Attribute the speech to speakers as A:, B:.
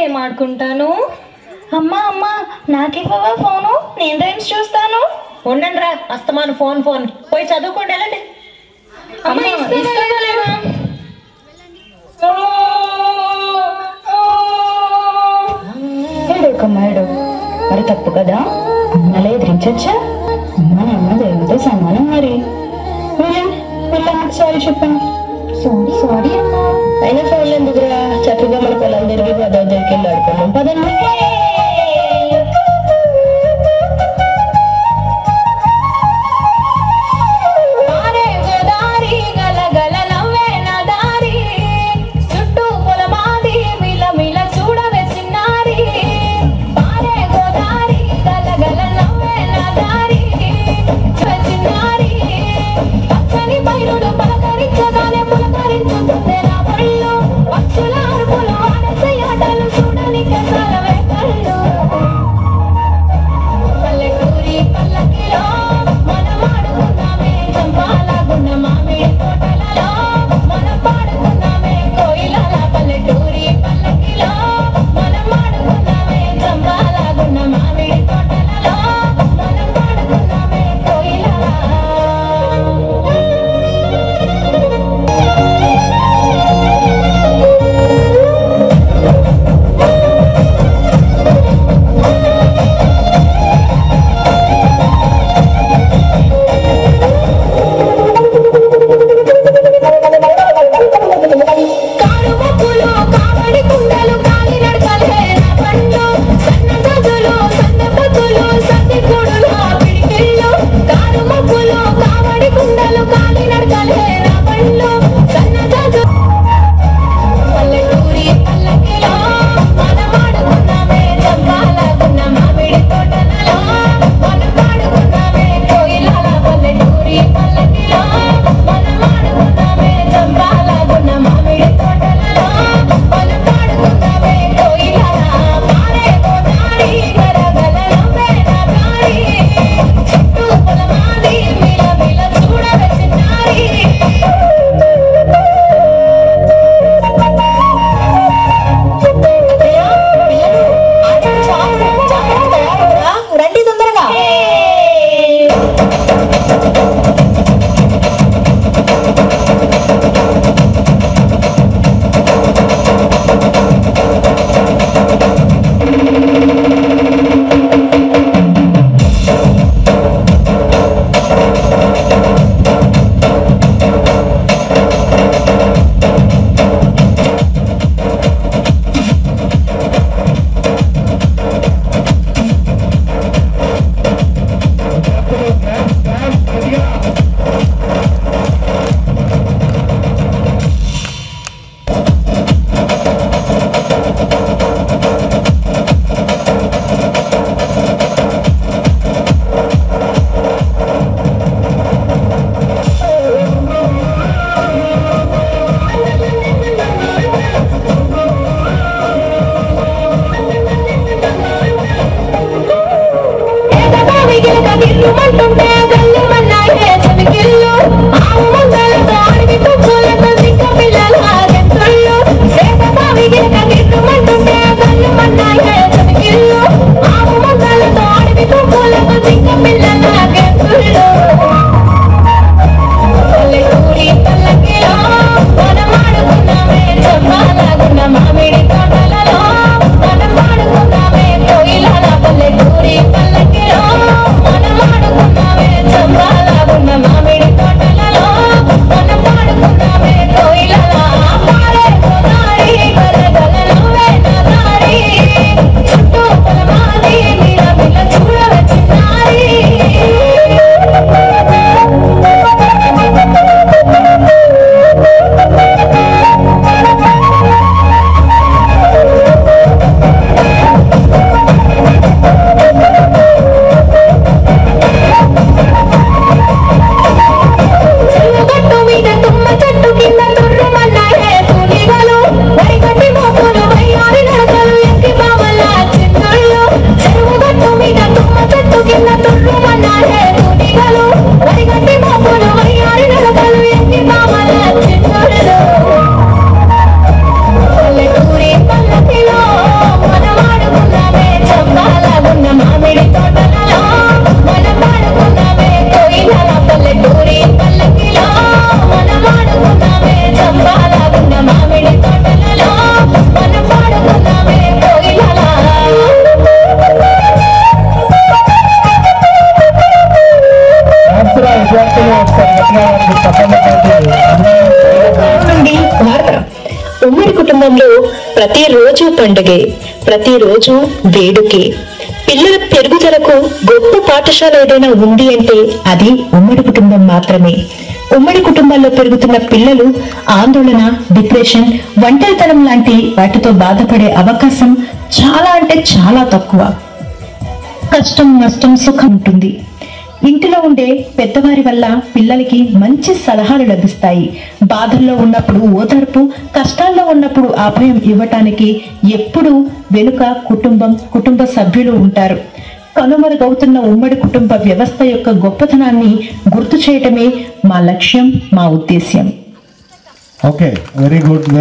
A: Game ఆడుకుంటాను.
B: అమ్మా అమ్మా నాకివ్వవా phone, నేను రైమ్స్ చూస్తాను.
A: ఉండండి రా, అస్తమాను ఫోన్ ఫోన్, పోయి చదువుకోండి వెళ్ళండి.
B: అమ్మా ఇస్తావా? ఏడోకమ్మాడు మరి తప్పు కదా, అమ్మలా ఎదిరించచ్చా? అమ్మ నాన్న దేవుడితో సమానం మరి. వెళ్ళమ్మకి సారీ చెప్పండి. సారీ సారీ అమ్మా. అయినా ఫోన్లు ఎందుకురా, చక్కగా మన పొలం తిరిగి పదవి దగ్గరికి వెళ్ళి ఆడుకున్నాం పదండి. చూడని కసాల
C: ప్రతిరోజు పండుగే, ప్రతిరోజు వేడుకే. పిల్లల పెరుగుదలకు గొప్ప పాఠశాల ఏదైనా ఉంది అంటే అది ఉమ్మడి కుటుంబం మాత్రమే. ఉమ్మడి కుటుంబాల్లో పెరుగుతున్న పిల్లలు ఆందోళన, డిప్రెషన్, ఒంటరితనం లాంటి వాటితో బాధపడే అవకాశం చాలా అంటే చాలా తక్కువ. కష్టం, నష్టం, సుఖం ఉంటుంది. ఇంటిలో ఉండే పెద్దవారి వల్ల పిల్లలకి మంచి సలహాలు లభిస్తాయి. బాధల్లో ఉన్నప్పుడు ఓదార్పు, కష్టాల్లో ఉన్నప్పుడు అభయం ఇవ్వటానికి ఎప్పుడూ వెనుక కుటుంబ సభ్యులు ఉంటారు. కనుమరుగవుతున్న ఉమ్మడి కుటుంబ వ్యవస్థ యొక్క గొప్పతనాన్ని గుర్తు చేయటమే మా లక్ష్యం, మా ఉద్దేశ్యం.
D: Okay, very good.